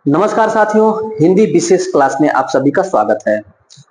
नमस्कार साथियों, हिंदी विशेष क्लास में आप सभी का स्वागत है।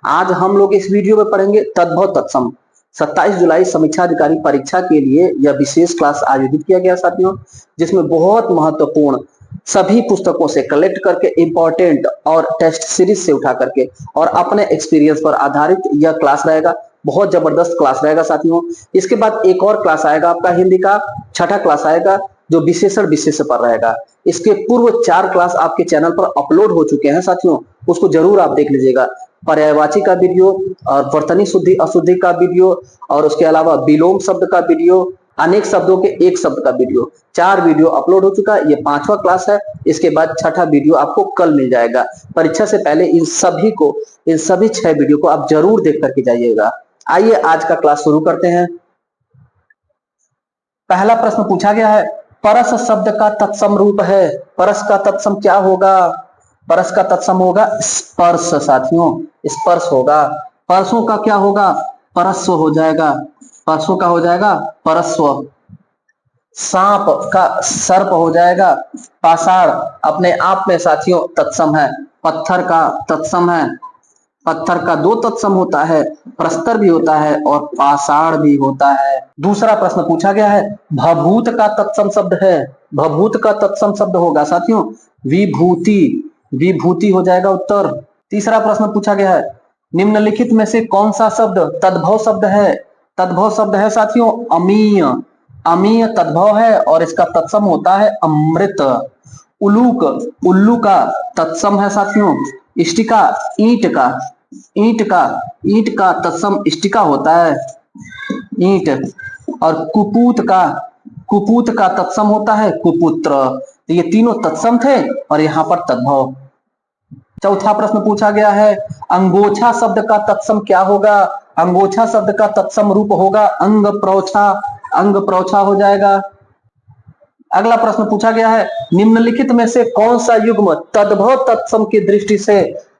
आज हम लोग इस वीडियो में पढ़ेंगे तद्भव तत्सम। 27 जुलाई समीक्षा अधिकारी परीक्षा के लिए यह विशेष क्लास आयोजित किया गया साथियों, जिसमें बहुत महत्वपूर्ण सभी पुस्तकों से कलेक्ट करके इंपॉर्टेंट और टेस्ट सीरीज से उठा करके और अपने एक्सपीरियंस पर आधारित यह क्लास रहेगा। बहुत जबरदस्त क्लास रहेगा साथियों। इसके बाद एक और क्लास आएगा, आपका हिंदी का छठा क्लास आएगा, जो विशेषण विशेष पर रहेगा। इसके पूर्व 4 क्लास आपके चैनल पर अपलोड हो चुके हैं साथियों, उसको जरूर आप देख लीजिएगा। पर्यायवाची का वीडियो और वर्तनी शुद्धि अशुद्धि का वीडियो और उसके अलावा विलोम शब्द का वीडियो, अनेक शब्दों के एक शब्द का वीडियो, 4 वीडियो अपलोड हो चुका है। ये 5वां क्लास है। इसके बाद छठा वीडियो आपको कल मिल जाएगा। परीक्षा से पहले इन सभी 6 वीडियो को आप जरूर देख करके जाइएगा। आइए आज का क्लास शुरू करते हैं। पहला प्रश्न पूछा गया है, परस शब्द का तत्सम रूप है। परस का तत्सम क्या होगा? परस का तत्सम होगा स्पर्श साथियों, स्पर्श होगा। परसों का क्या होगा? परस्व हो जाएगा। परसों का हो जाएगा परस्व। सांप का सर्प हो जाएगा। पाषाण अपने आप में साथियों तत्सम है। पत्थर का तत्सम है। पत्थर का 2 तत्सम होता है, प्रस्तर भी होता है और पाषाण भी होता है। दूसरा प्रश्न पूछा गया है, भभूत का तत्सम शब्द है। भभूत का तत्सम शब्द होगा साथियों विभूति। विभूति हो जाएगा उत्तर। तीसरा प्रश्न पूछा गया है, निम्नलिखित में से कौन सा शब्द तद्भव शब्द है? तद्भव शब्द है साथियों अमीय। अमीय तद्भव है और इसका तत्सम होता है अमृत। उलूक उल्लू का तत्सम है साथियों इष्टिका। ईंट का ईंट का तत्सम इष्टिका होता है ईंट। और कुपूत का तत्सम होता है कुपुत्र। तो ये तीनों तत्सम थे और यहाँ पर तद्भव। चौथा प्रश्न पूछा गया है, अंगोछा शब्द का तत्सम क्या होगा? अंगोछा शब्द का तत्सम रूप होगा अंग प्रौछा। अंग प्रौछा हो जाएगा। अगला प्रश्न पूछा गया है, निम्नलिखित में से कौन सा युग्म तद्भव तत्सम की दृष्टि से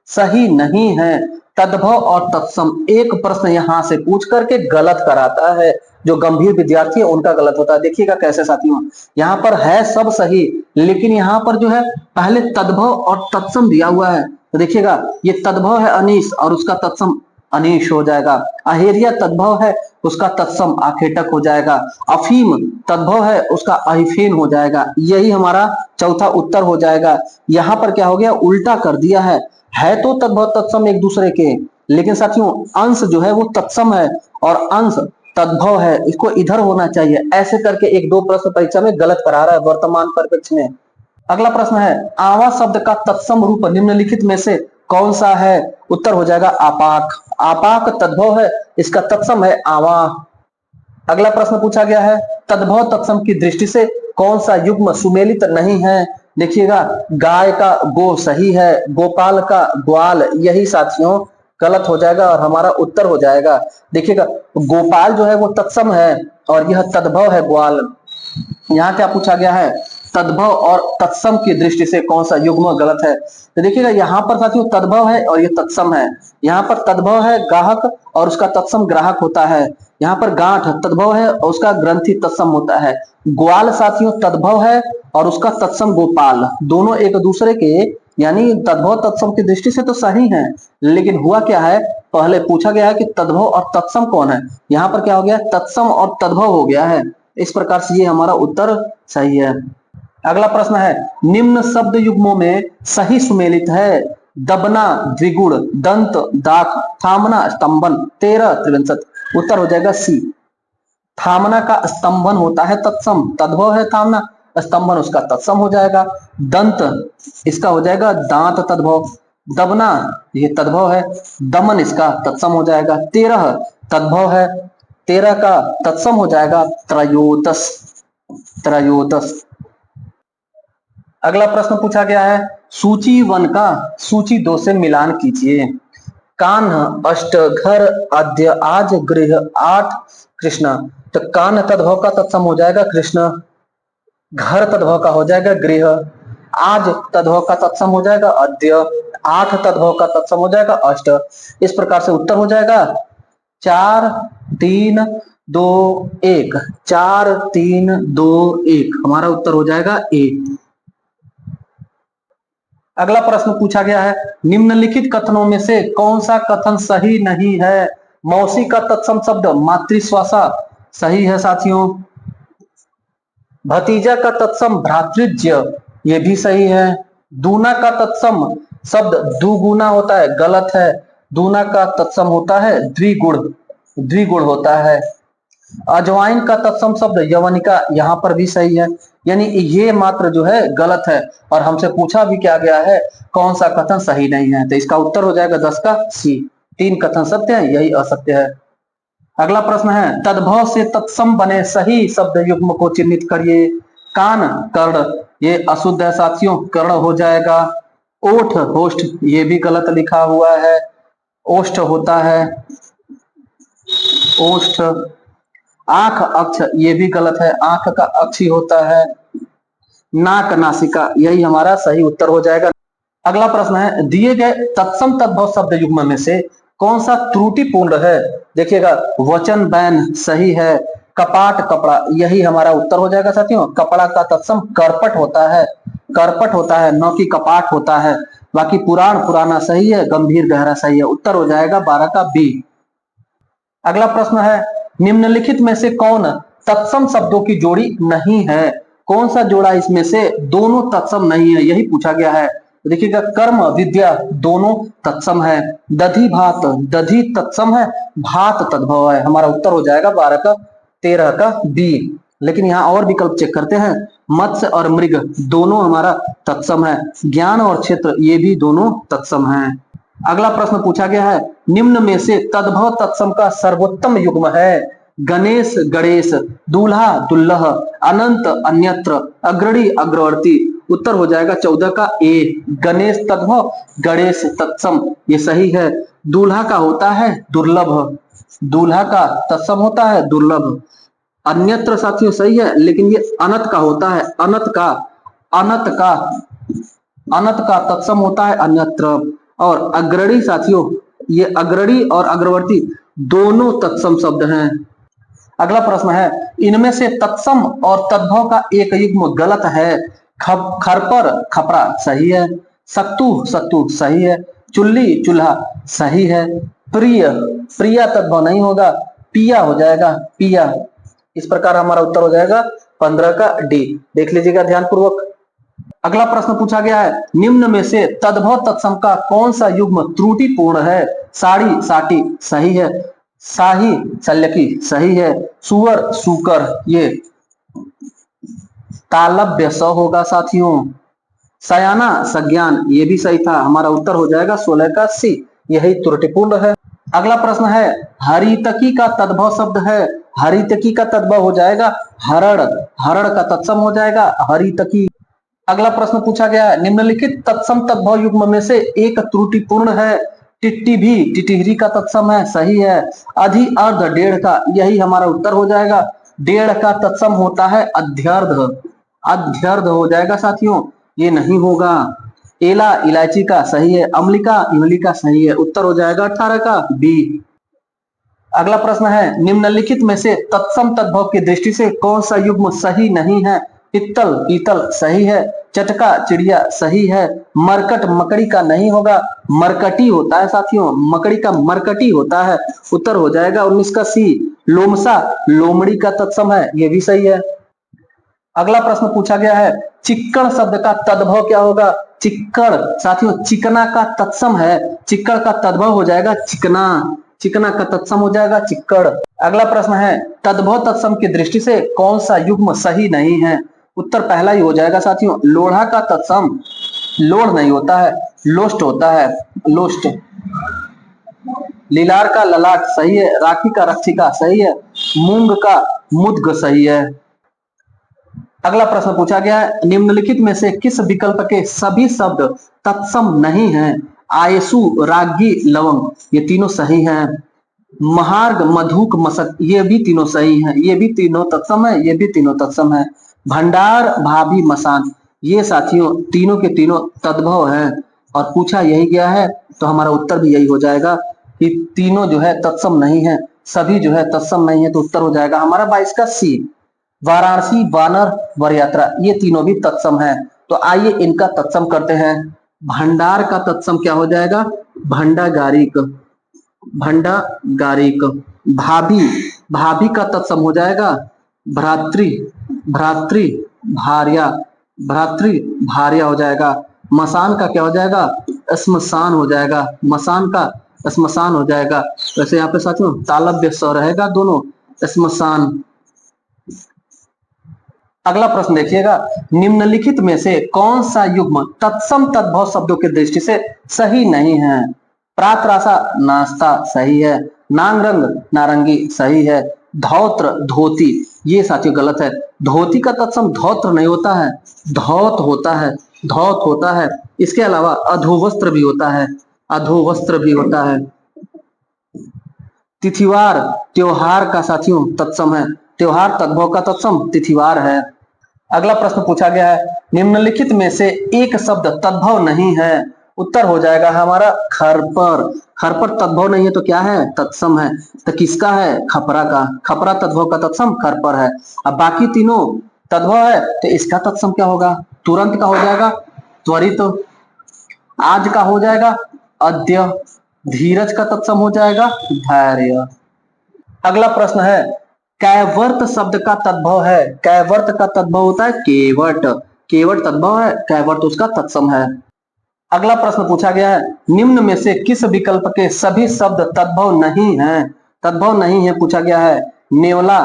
सही नहीं है? तद्भव और तत्सम एक प्रश्न यहां से पूछ करके गलत कराता है। जो गंभीर विद्यार्थी है उनका गलत होता है। देखिएगा कैसे साथियों, यहाँ पर है सब सही, लेकिन यहाँ पर जो है पहले तद्भव और तत्सम दिया हुआ है। तो देखिएगा ये तद्भव है अनीश और उसका तत्सम अनीश हो जाएगा। अहेरिया तद्भव है, उसका तत्सम आखेटक हो जाएगा। अफीम तद्भव है, उसका अहिफेन हो जाएगा। यही हमारा चौथा उत्तर हो जाएगा। यहाँ पर क्या हो गया, उल्टा कर दिया है तो तद्भव तत्सम एक दूसरे के, लेकिन साथियों अंश जो है वो तत्सम है और अंश तद्भव है। इसको इधर होना चाहिए। ऐसे करके 1-2 प्रश्न परीक्षा में गलत करा रहा है वर्तमान परिप्रेक्ष्य में। अगला प्रश्न है, आवा शब्द का तत्सम रूप निम्नलिखित में से कौन सा है? उत्तर हो जाएगा आपाक। आपाक तद्भव है, इसका तत्सम है आवा। अगला प्रश्न पूछा गया है, तद्भव तत्सम की दृष्टि से कौन सा युग्म सुमेलित नहीं है? देखिएगा गाय का गो सही है, गोपाल का ग्वाल यही साथियों गलत हो जाएगा और हमारा उत्तर हो जाएगा। देखिएगा गोपाल जो है वो तत्सम है और यह तद्भव है ग्वाल। यहाँ क्या पूछा गया है, तद्भव और तत्सम की दृष्टि से कौन सा युग्म गलत है? तो देखिएगा यहाँ पर साथियों तद्भव है और ये तत्सम है। यहाँ पर तद्भव है गाहक और उसका तत्सम ग्राहक होता है। यहाँ पर गांठ तद्भव है और उसका ग्रंथि तत्सम होता है। ग्वाल साथियों तद्भव है और उसका तत्सम गोपाल। दोनों एक दूसरे के यानी तद्भव तत्सम की दृष्टि से तो सही है, लेकिन हुआ क्या है, पहले पूछा गया है कि तद्भव और तत्सम कौन है। यहाँ पर क्या हो गया, तत्सम और तद्भव हो गया है। इस प्रकार से ये हमारा उत्तर सही है। अगला प्रश्न है, निम्न शब्द युग्मों में सही सुमेलित है? दबना द्विगुण, दंत दाख, थामना स्तंभन, 13 त्रिविंशत। उत्तर हो जाएगा सी। थामना का स्तंभन होता है तत्सम, तद्भव है थामना, स्तंभन उसका तत्सम हो जाएगा। दंत इसका हो जाएगा दांत तद्भव। दबना ये तद्भव है, दमन इसका तत्सम हो जाएगा। 13 तद्भव है, 13 का तत्सम हो जाएगा त्रयोदश। त्रयोदश। अगला प्रश्न पूछा गया है, सूची 1 का सूची 2 से मिलान कीजिए। कान्ह अष्ट, घर आद्य, आज गृह, 8 कृष्ण। तो कान्ह तद्भव का तत्सम हो जाएगा कृष्ण। घर तद्भव का हो जाएगा गृह। आज तद्भव का तत्सम हो जाएगा अद्य। 8 तद्भव का तत्सम हो जाएगा अष्ट। इस प्रकार से उत्तर हो जाएगा 4 3 2 1। 4 3 2 1 हमारा उत्तर हो जाएगा ए। अगला प्रश्न पूछा गया है, निम्नलिखित कथनों में से कौन सा कथन सही नहीं है? मौसी का तत्सम शब्द मातृश्वासा सही है साथियों। भतीजा का तत्सम भ्रातृज्य ये भी सही है। दूना का तत्सम शब्द दुगुना होता है, गलत है। दूना का तत्सम होता है द्विगुण, द्विगुण होता है। अजवाइन का तत्सम शब्द यवनिका, यहाँ पर भी सही है। यानी ये मात्र जो है गलत है। और हमसे पूछा भी क्या गया है, कौन सा कथन सही नहीं है? तो इसका उत्तर हो जाएगा 10 का सी। 3 कथन सत्य है, यही असत्य है। अगला प्रश्न है, तद्भव से तत्सम बने सही शब्द युग्म को चिन्हित करिए। कान कर्ण ये अशुद्ध है साथियों, कर्ण हो जाएगा। ओठ होष्ठ ये भी गलत लिखा हुआ है, ओष्ठ होता है, ओष्ठ। आंख अक्ष ये भी गलत है, आंख का अक्ष ही होता है। नाक नासिका यही हमारा सही उत्तर हो जाएगा। अगला प्रश्न है, दिए गए तत्सम तद्भव शब्द युग्म में से कौन सा त्रुटिपूर्ण है? देखिएगा, वचन बैन सही है, कपाट कपड़ा यही हमारा उत्तर हो जाएगा साथियों। कपड़ा का तत्सम करपट होता है, करपट होता है, न कि कपाट होता है। बाकी पुराण पुराना सही है, गंभीर गहरा सही है। उत्तर हो जाएगा 12 का बी। अगला प्रश्न है, निम्नलिखित में से कौन तत्सम शब्दों की जोड़ी नहीं है? कौन सा जोड़ा इसमें से दोनों तत्सम नहीं है, यही पूछा गया है। देखिएगा, कर्म विद्या दोनों तत्सम है। दधी भात, दधी तत्सम है, भात तद्भव है। हमारा उत्तर हो जाएगा 12 का 13 का बी। लेकिन यहाँ और विकल्प चेक करते हैं, मत्स्य और मृग दोनों हमारा तत्सम है। ज्ञान और क्षेत्र ये भी दोनों तत्सम है। अगला प्रश्न पूछा गया है, निम्न में से तद्भव तत्सम का सर्वोत्तम युग्म है? गणेश गणेश, दूल्हा दुल्लह, अनंत अन्यत्र, अग्रणी अग्रवर्ती। उत्तर हो जाएगा 14 का ए। गणेश तद्भव, गणेश तत्सम ये सही है। दूल्हा का होता है दुर्लभ, दूल्हा का तत्सम होता है दुर्लभ। अन्यत्र साथियों सही है, लेकिन ये अनत का होता है, अनत का, अनत का, अनत का तत्सम होता है अन्यत्र। और अग्रणी साथियों, ये अग्रणी और अग्रवर्ती दोनों तत्सम शब्द हैं। अगला प्रश्न है, इनमें से तत्सम और तद्भव का एक युग्म गलत है। खरपर खपरा सही है, सत्तू सत्तू सही है, चुल्ली चूल्हा सही है। प्रिय प्रिया तद्भव नहीं होगा, पिया हो जाएगा, पिया। इस प्रकार हमारा उत्तर हो जाएगा 15 का डी। देख लीजिएगा ध्यान पूर्वक। अगला प्रश्न पूछा गया है, निम्न में से तद्भव तत्सम का कौन सा युग्म त्रुटिपूर्ण है? साड़ी साटी सही है, शाही शल्यकी सही है, सुअर सूकर ये तालव्य स होगा साथियों। सयाना सज्ञान ये भी सही था। हमारा उत्तर हो जाएगा 16 का सी, यही त्रुटिपूर्ण है। अगला प्रश्न है, हरितकी का तद्भव शब्द है। हरितकी का तद्भव हो जाएगा हरण, हरण का तत्सम हो जाएगा हरितकी। अगला प्रश्न पूछा गया है, निम्नलिखित तत्सम तद्भव युग्म में से एक त्रुटिपूर्ण है। टिट्टी भी टिटिहरी का तत्सम है, सही है। अधि अर्ध डेढ़ का यही हमारा उत्तर हो जाएगा। डेढ़ का तत्सम होता है अध्यर्ध, अध्यर्ध हो जाएगा साथियों, ये नहीं होगा। एला इलायची का सही है, अम्लिका इमली का सही है। उत्तर हो जाएगा 18 का बी। अगला प्रश्न है, निम्नलिखित में से तत्सम तद्भव की दृष्टि से कौन सा युग्म सही नहीं है? पित्तल पीतल सही है, चटका चिड़िया सही है, मरकट मकड़ी का नहीं होगा, मरकटी होता है साथियों, मकड़ी का मरकटी होता है। उत्तर हो जाएगा 19 का सी। लोमसा लोमड़ी का तत्सम है, ये भी सही है। अगला प्रश्न पूछा गया है, चिक्कड़ शब्द का तद्भव क्या होगा? चिक्कड़ साथियों चिकना का तत्सम है, चिक्कड़ का तद्भव हो जाएगा चिकना, चिकना का तत्सम हो जाएगा चिक्कड़। अगला प्रश्न है, तद्भव तत्सम की दृष्टि से कौन सा युग्म सही नहीं है? उत्तर पहला ही हो जाएगा साथियों, लोढ़ा का तत्सम लोढ़ नहीं होता है, लोष्ट होता है, लोष्ट। लीलार का ललाट सही है, राखी का रक्षिका सही है, मूंग का मुद्ग सही है। अगला प्रश्न पूछा गया है, निम्नलिखित में से किस विकल्प के सभी शब्द तत्सम नहीं है? आयसु रागी लवंग ये तीनों सही हैं। महार्ग मधुक मशक ये भी तीनों सही हैं, ये भी तीनों तत्सम है, ये भी तीनों तत्सम है। भंडार भाभी मसान ये साथियों तीनों के तीनों तद्भव है और पूछा यही गया है, तो हमारा उत्तर भी यही हो जाएगा कि तीनों जो है तत्सम नहीं है, सभी जो है तत्सम नहीं है। तो उत्तर हो जाएगा हमारा 22 का सी। वाराणसी वानर वर यात्रा ये तीनों भी तत्सम है। तो आइए इनका तत्सम करते हैं। भंडार का तत्सम क्या हो जाएगा? भंडागारिक। भंडागारिक। भाभी, भाभी का तत्सम हो जाएगा भ्रातृ। भ्रातृ भार्या। भ्रातृ भार्या हो जाएगा। मसान का क्या हो जाएगा? श्मशान हो जाएगा। मसान का श्मशान हो जाएगा। वैसे यहाँ पे साथियों तालव्य स रहेगा दोनों, श्मशान। अगला प्रश्न देखिएगा, निम्नलिखित में से कौन सा युग्म तत्सम तद्भव शब्दों की दृष्टि से सही नहीं है? प्रातराशा नाश्ता सही है, नांगरंग नारंगी सही है, धौत्र धोती, ये साथियों गलत है। धोती का तत्सम धौत्र नहीं होता है, धौत होता है। धौत होता है। इसके अलावा अधोवस्त्र भी होता है, अधोवस्त्र भी होता है। तिथिवार त्योहार का साथियों तत्सम है, त्योहार तद्भव का तत्सम तिथिवार है। अगला प्रश्न पूछा गया है, निम्नलिखित में से एक शब्द तद्भव नहीं है। उत्तर हो जाएगा हमारा खरपर। खरपर तद्भव नहीं है तो क्या है? तत्सम है। तो किसका है? खपरा का। खपरा तद्भव का तत्सम खरपर है। अब बाकी तीनों तद्भव है तो इसका तत्सम क्या होगा? तुरंत का हो जाएगा त्वरित। आज का हो जाएगा अद्य। धीरज का तत्सम हो जाएगा धैर्य। अगला प्रश्न है, कैवर्त शब्द का तद्भव है। कैवर्त का तद्भव होता है केवट। केवट तद्भव है, कैवर्त उसका तत्सम है। अगला प्रश्न पूछा गया है, निम्न में से किस विकल्प के सभी शब्द तद्भव नहीं है? तद्भव नहीं है पूछा गया है। नेवला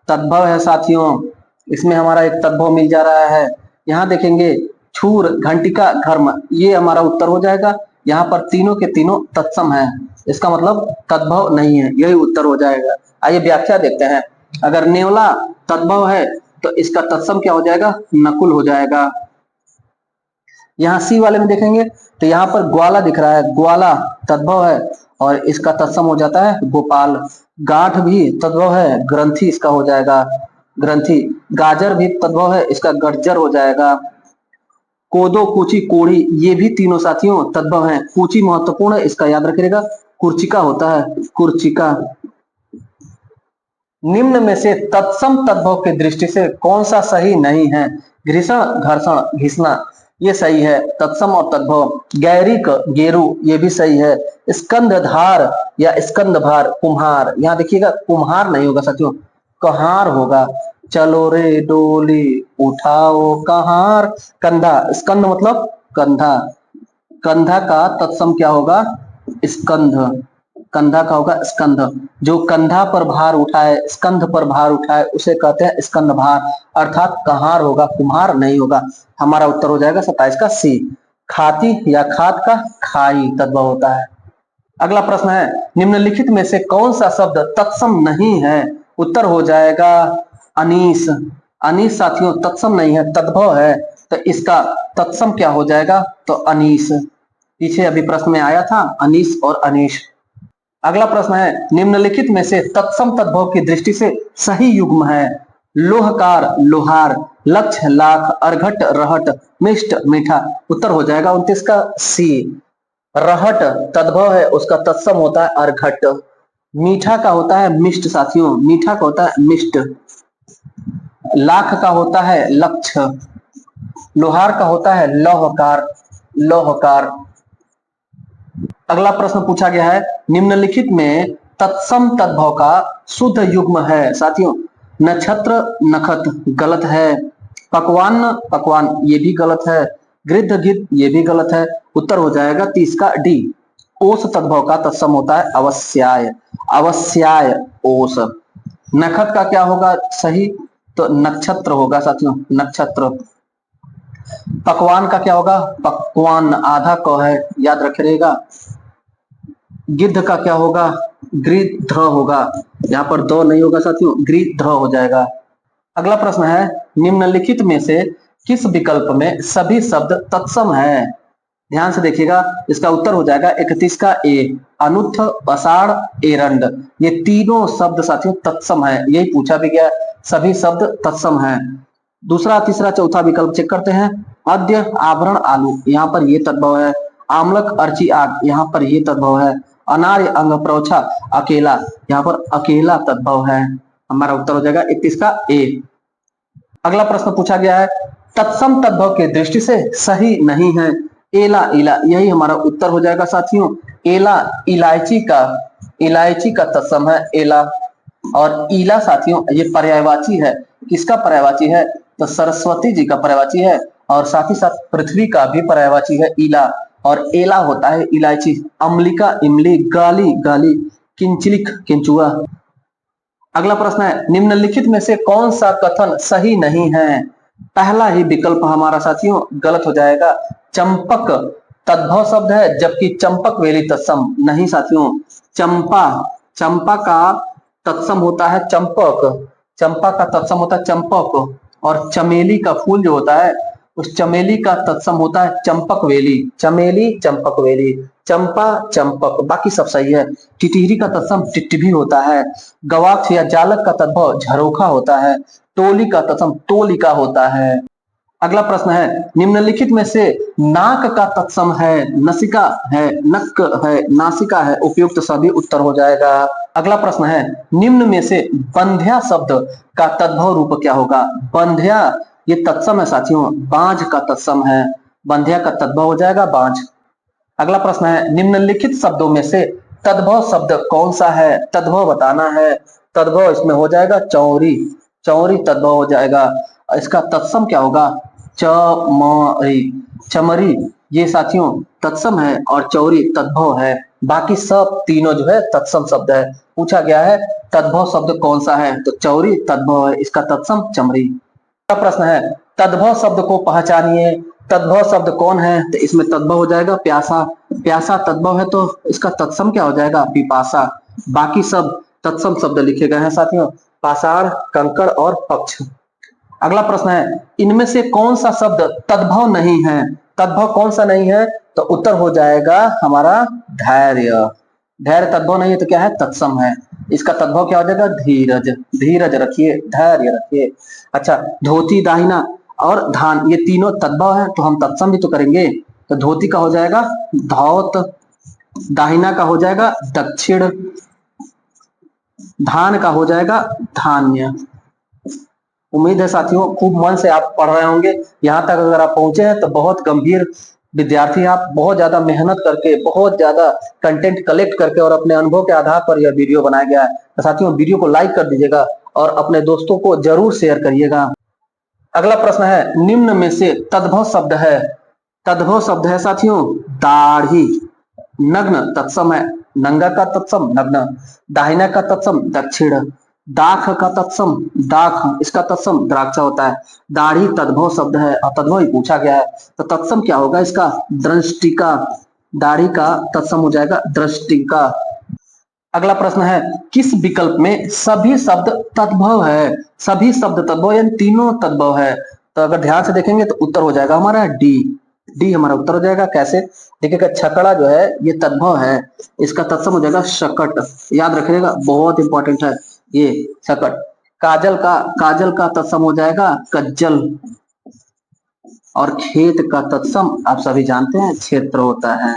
तद्भव है साथियों, इसमें हमारा एक तद्भव मिल जा रहा है। यहाँ देखेंगे छूर घंटिका घर्म, ये हमारा उत्तर हो जाएगा। यहाँ पर तीनों के तीनों तत्सम है, इसका मतलब तद्भव नहीं है, यही उत्तर हो जाएगा। आइए व्याख्या देखते हैं। अगर नेवला तद्भव है तो इसका तत्सम क्या हो जाएगा? नकुल हो जाएगा। यहाँ सी वाले में देखेंगे तो यहाँ पर ग्वाला दिख रहा है, ग्वाला तद्भव है और इसका तत्सम हो जाता है गोपाल। गांठ भी तद्भव है, ग्रंथि इसका हो जाएगा ग्रंथि। गाजर भी तद्भव है, इसका गठजर हो जाएगा। कोदो कूची कोड़ी, ये भी तीनों साथियों तद्भव हैं। कूची महत्वपूर्ण है, इसका याद रखिएगा कुर्चिका होता है, कुर्चिका। निम्न में से तत्सम तद्भव की दृष्टि से कौन सा सही नहीं है? घृषण घर्षण घिसना, ये सही है तत्सम और तद्भव। गैरिक गेरु, ये भी सही है। स्कंधधार या स्कंदभार कुम्हार, यहाँ देखिएगा कुम्हार नहीं होगा साथियों, कहार होगा। चलो रे डोली उठाओ कहार। कंधा, स्कंद मतलब कंधा, कंधा का तत्सम क्या होगा? स्कंध। कंधा का होगा स्कंध। जो कंधा पर भार उठाए, स्कंध पर भार उठाए, उसे कहते हैं स्कंद भार, अर्थात कहार होगा, कुम्हार नहीं होगा। हमारा उत्तर हो जाएगा 27 का सी। खाती या खाद का खाई तद्भव होता है। अगला प्रश्न है, निम्नलिखित में से कौन सा शब्द तत्सम नहीं है? उत्तर हो जाएगा अनीस। अनीस साथियों तत्सम नहीं है, तद्भव है, तो इसका तत्सम क्या हो जाएगा? तो अनीस। पीछे अभी प्रश्न में आया था अनीस और अनीश। अगला प्रश्न है, निम्नलिखित में से तत्सम तद्भव की दृष्टि से सही युग्म है। लोहकार लोहार, लक्ष्य लाख, अर्घट रहट, मिष्ट मीठा। उत्तर हो जाएगा 29 का सी। रहट तद्भव है, उसका तत्सम होता है अर्घट। मीठा का होता है मिष्ट साथियों, मीठा का होता है मिष्ट। लाख का होता है लक्ष्य। लोहार का होता है लौहकार, लौहकार। अगला प्रश्न पूछा गया है, निम्नलिखित में तत्सम तद्भव का शुद्ध युग्म है। साथियों नक्षत्र नखत गलत है, पकवान पकवान ये भी गलत है, गिद्ध गिद्ध ये भी गलत है। उत्तर हो जाएगा 30 का डी। ओस तद्भव का तत्सम होता है अवस्याय, अवस्याय ओस। नखत का क्या होगा सही? तो नक्षत्र होगा साथियों, नक्षत्र। पकवान का क्या होगा? पकवान, आधा क है, याद रखिएगा। गिद्ध का क्या होगा? गृध्र होगा, यहाँ पर दो नहीं होगा साथियों, गृध्र हो जाएगा। अगला प्रश्न है, निम्नलिखित में से किस विकल्प में सभी शब्द तत्सम है? ध्यान से देखिएगा, इसका उत्तर हो जाएगा 31 का ए। अनुत्थ, अषाढ़, एरंड, ये तीनों शब्द साथियों तत्सम है, यही पूछा भी गया, सभी शब्द तत्सम है। दूसरा तीसरा चौथा विकल्प चेक करते हैं। अद्य आभरण आलू, यहाँ पर ये तद्भव है। आमलक अर्ची आग, यहाँ पर ये तद्भव है। अनार्य अंग प्रोछा अकेला, यहाँ पर अकेला तद्भव है। हमारा उत्तर हो जाएगा 31 का ए। अगला प्रश्न पूछा गया है, तत्सम तद्भव के दृष्टि से सही नहीं है। एला इला, यही हमारा उत्तर हो जाएगा साथियों। एला इलायची का तत्सम है एला। और ईला साथियों ये पर्यायवाची है। किसका पर्यायवाची है? तो सरस्वती जी का पर्यायवाची है। और साथ ही साथ पृथ्वी का भी पर्यायवाची है ईला। और एला होता है इलायची। अम्लिका इमली, गाली गाली, किंचलिक किंचुआ। अगला प्रश्न है, निम्नलिखित में से कौन सा कथन सही नहीं है? पहला ही विकल्प हमारा साथियों गलत हो जाएगा। चंपक तद्भव शब्द है, जबकि चंपक वेली तत्सम नहीं साथियों। चंपा चंपा का तत्सम होता है चंपक। चंपा का तत्सम होता है चंपक। और चमेली का फूल जो होता है, उस चमेली का तत्सम होता है चंपक वेली। चमेली चंपक वेली, चंपा चंपक, बाकी सब सही है। टिटिहरी का तत्सम टिटभी होता है। गवाक्ष या जालक का तद्भव झरोखा होता है। टोली का तत्सम टोलिका होता है। अगला प्रश्न है, निम्नलिखित में से नाक का तत्सम है नसिका है, नक है, नासिका है? उपयुक्त सभी उत्तर हो जाएगा। अगला प्रश्न है, निम्न में से बंध्या शब्द का तद्भव रूप क्या होगा? बंध्या ये तत्सम है साथियों, बांझ का तत्सम है। बंध्या का तद्भव हो जाएगा बांझ। अगला प्रश्न है, निम्नलिखित शब्दों में से तद्भव शब्द कौन सा है? तद्भव बताना है। तद्भव इसमें हो जाएगा चौरी। चौरी तद्भव हो जाएगा। इसका तत्सम क्या होगा? चमरी। चमरी ये साथियों तत्सम है और चौरी तद्भव है। बाकी सब तीनों जो है तत्सम शब्द है। पूछा गया है तद्भव शब्द कौन सा है, तो चौरी तद्भव है, इसका तत्सम चमरी। अगला प्रश्न है, तद्भव शब्द को पहचानिए। तद्भव शब्द कौन है? तो इसमें तद्भव हो जाएगा प्यासा। प्यासा तद्भव है तो इसका तत्सम क्या हो जाएगा? पिपासा। बाकी सब तत्सम शब्द लिखे गए हैं साथियों, पाषाण, कंकड़ और पक्ष। अगला प्रश्न है, इनमें से कौन सा शब्द तद्भव नहीं है? तद्भव कौन सा नहीं है? तो उत्तर हो जाएगा हमारा धैर्य। धैर्य तद्भव नहीं है तो क्या है? तत्सम है। इसका तद्भव क्या हो जाएगा? धीरज। धीरज रखिए, धैर्य रखिए। अच्छा, धोती, दाहिना और धान ये तीनों तद्भव है तो हम तत्सम भी तो करेंगे। तो धोती का हो जाएगा धौत, दाहिना का हो जाएगा दक्षिण, धान का हो जाएगा धान्य। उम्मीद है साथियों खूब मन से आप पढ़ रहे होंगे। यहाँ तक अगर आप पहुंचे हैं तो बहुत गंभीर विद्यार्थी, आप बहुत ज्यादा मेहनत करके, बहुत ज्यादा कंटेंट कलेक्ट करके और अपने अनुभव के आधार पर यह वीडियो बनाया गया है। तो साथियों वीडियो को लाइक कर दीजिएगा और अपने दोस्तों को जरूर शेयर करिएगा। अगला प्रश्न है, निम्न में से तद्भव शब्द है। तद्भव शब्द है साथियों दाढ़ी। नग्न तत्सम है, नंगा का तत्सम नग्न। दाहिना का तत्सम दक्षिण। दाख का तत्सम दाख, इसका तत्सम द्राक्षा होता है। दाढ़ी तद्भव शब्द है और तद्भव ही पूछा गया है तो तत्सम क्या होगा इसका? दृष्टिका। दाढ़ी का तत्सम हो जाएगा दृष्टिका। अगला प्रश्न है, किस विकल्प में सभी शब्द तद्भव है? सभी शब्द तद्भव यानी तीनों तद्भव है। तो अगर ध्यान से देखेंगे तो उत्तर हो जाएगा हमारा डी। डी हमारा उत्तर हो जाएगा। कैसे? देखिएगा, छकड़ा जो है ये तद्भव है, इसका तत्सम हो जाएगा शकट। याद रखिएगा, बहुत इंपॉर्टेंट है ये शकट। काजल का तत्सम हो जाएगा कज्जल। और खेत का तत्सम आप सभी जानते हैं क्षेत्र होता है।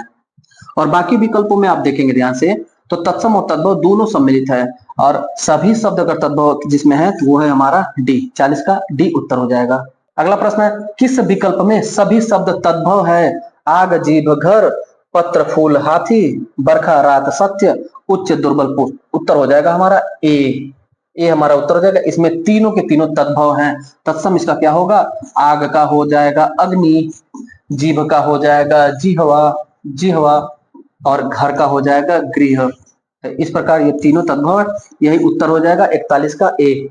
और बाकी विकल्पों में आप देखेंगे ध्यान से तो तत्सम और तद्भव दोनों सम्मिलित है। और सभी शब्द अगर तद्भव जिसमें है तो वो है हमारा डी। 40 का डी उत्तर हो जाएगा। अगला प्रश्न है, किस विकल्प में सभी शब्द तद्भव है? आग जीभ घर, पत्र फूल हाथी, बरखा रात सत्य, उच्च दुर्बल पुष्प। उत्तर हो जाएगा हमारा ए हमारा उत्तर हो जाएगा। इसमें तीनों के तीनों तद्भव हैं। तत्सम इसका क्या होगा? आग का हो जाएगा अग्नि, जीभ का हो जाएगा जिह्वा और घर का हो जाएगा गृह। इस प्रकार ये तीनों तद्भव है, यही उत्तर हो जाएगा 41 का ए।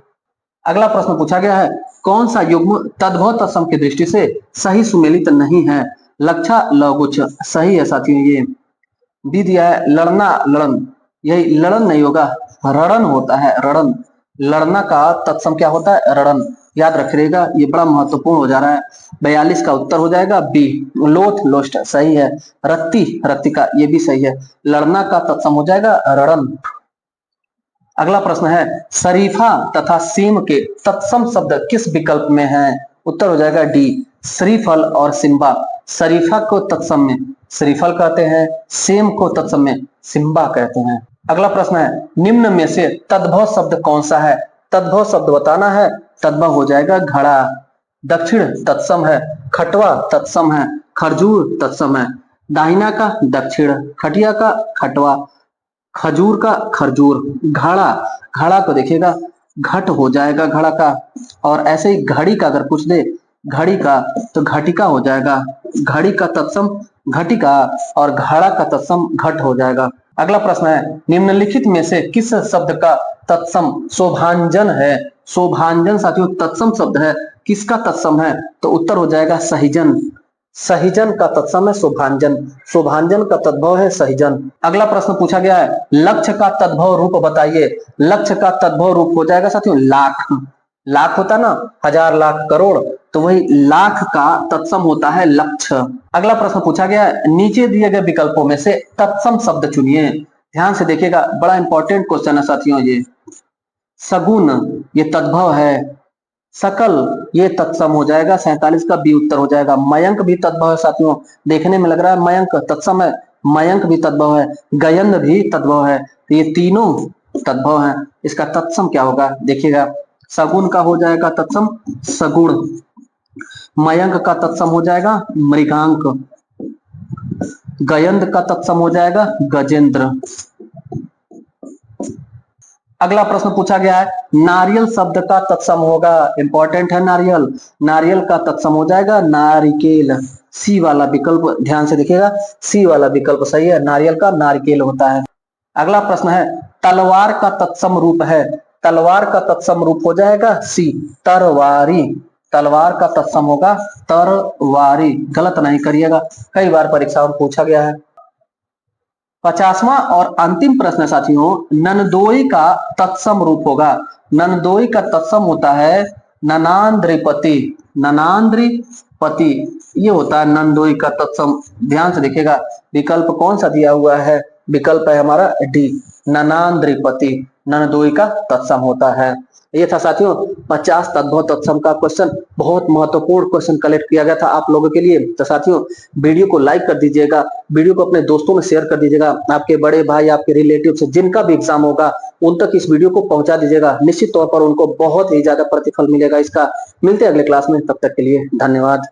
अगला प्रश्न पूछा गया है, कौन सा युग्म तद्भव तत्सम की दृष्टि से सही सुमेलित नहीं है? लक्षा लघुच्छ सही है साथियों। ये बी दिया है लड़ना लड़न, यही लड़न नहीं होगा, रणन होता है रणन। लड़ना का तत्सम क्या होता है? रणन। याद रखिएगा, ये बड़ा महत्वपूर्ण हो जा रहा है। 42 का उत्तर हो जाएगा बी। लोथ लोस्ट सही है। रत्तिका ये भी सही है। लड़ना का तत्सम हो जाएगा रणन। अगला प्रश्न है, शरीफा तथा सीम के तत्सम शब्द किस विकल्प में है? उत्तर हो जाएगा डी श्रीफल और सिम्बा। शरीफा को तत्सम में श्रीफल कहते हैं, सेम को तत्सम में सिम्बा कहते हैं। अगला प्रश्न है, निम्न में से तद्भव शब्द कौन सा है? तद्भव शब्द बताना है। तद्भव हो जाएगा घड़ा। दक्षिण तत्सम है, खटवा तत्सम है, खरजूर तत्सम है। दाहिना का दक्षिण, खटिया का खटवा, खजूर का खरजूर, घड़ा, घड़ा को देखिएगा घट हो जाएगा घड़ा का, और ऐसे ही घड़ी का अगर पूछ दे घड़ी का तो घटिका हो जाएगा, घड़ी का तत्सम घटिका और घड़ा का तत्सम घट हो जाएगा। अगला प्रश्न है निम्नलिखित में से किस शब्द का तत्सम शोभांजन है? शोभांजन साथियों तत्सम शब्द है, किसका तत्सम है? तो उत्तर हो जाएगा सहिजन। सहिजन का तत्सम है शोभांजन, शोभांजन का तद्भव है सहिजन। अगला प्रश्न पूछा गया है लक्ष्य का तद्भव रूप बताइए। लक्ष्य का तद्भव रूप हो जाएगा साथियों लाख। लाख होता ना, हजार लाख करोड़, तो वही लाख का तत्सम होता है लक्ष्य। अगला प्रश्न पूछा गया है नीचे दिए गए विकल्पों में से तत्सम शब्द चुनिए। ध्यान से देखिएगा, बड़ा इंपॉर्टेंट क्वेश्चन है साथियों ये। सगुन ये तद्भव है, सकल ये तत्सम हो जाएगा, 47 का बी उत्तर हो जाएगा। मयंक भी तद्भव है साथियों, देखने में लग रहा है मयंक तत्सम है, मयंक भी तद्भव है, गयंद भी तद्भव है, तो ये तीनों तद्भव है। इसका तत्सम क्या होगा देखिएगा, सगुन का हो जाएगा तत्सम सगुण, मयंक का तत्सम हो जाएगा मृगांक, गयंद का तत्सम हो जाएगा गजेंद्र। अगला प्रश्न पूछा गया है नारियल शब्द का तत्सम होगा, इंपॉर्टेंट है नारियल, नारियल का तत्सम हो जाएगा नारिकेल। सी वाला विकल्प ध्यान से देखिएगा, सी वाला विकल्प सही है, नारियल का नारिकेल होता है। अगला प्रश्न है तलवार का तत्सम रूप है। तलवार का तत्सम रूप हो जाएगा सी तरवारी, तलवार का तत्सम होगा तरवारी। गलत नहीं करिएगा, कई बार परीक्षाओं में पूछा गया है। 50वां और अंतिम प्रश्न साथियों नंदोई का तत्सम रूप होगा। नंदोई का तत्सम होता है ननांद्रिपति, ननांद्रिपति ये होता है नंदोई का तत्सम। ध्यान से देखिएगा विकल्प कौन सा दिया हुआ है, विकल्प है हमारा डी ननांद्रिपति, नंदोई का तत्सम होता है। ये था साथियों 50 तद्भव तत्सम का क्वेश्चन, बहुत महत्वपूर्ण क्वेश्चन कलेक्ट किया गया था आप लोगों के लिए। तो साथियों वीडियो को लाइक कर दीजिएगा, वीडियो को अपने दोस्तों में शेयर कर दीजिएगा, आपके बड़े भाई आपके रिलेटिव से जिनका भी एग्जाम होगा उन तक इस वीडियो को पहुंचा दीजिएगा, निश्चित तौर पर उनको बहुत ही ज्यादा प्रतिफल मिलेगा इसका। मिलते हैं अगले क्लास में, तब तक के लिए धन्यवाद।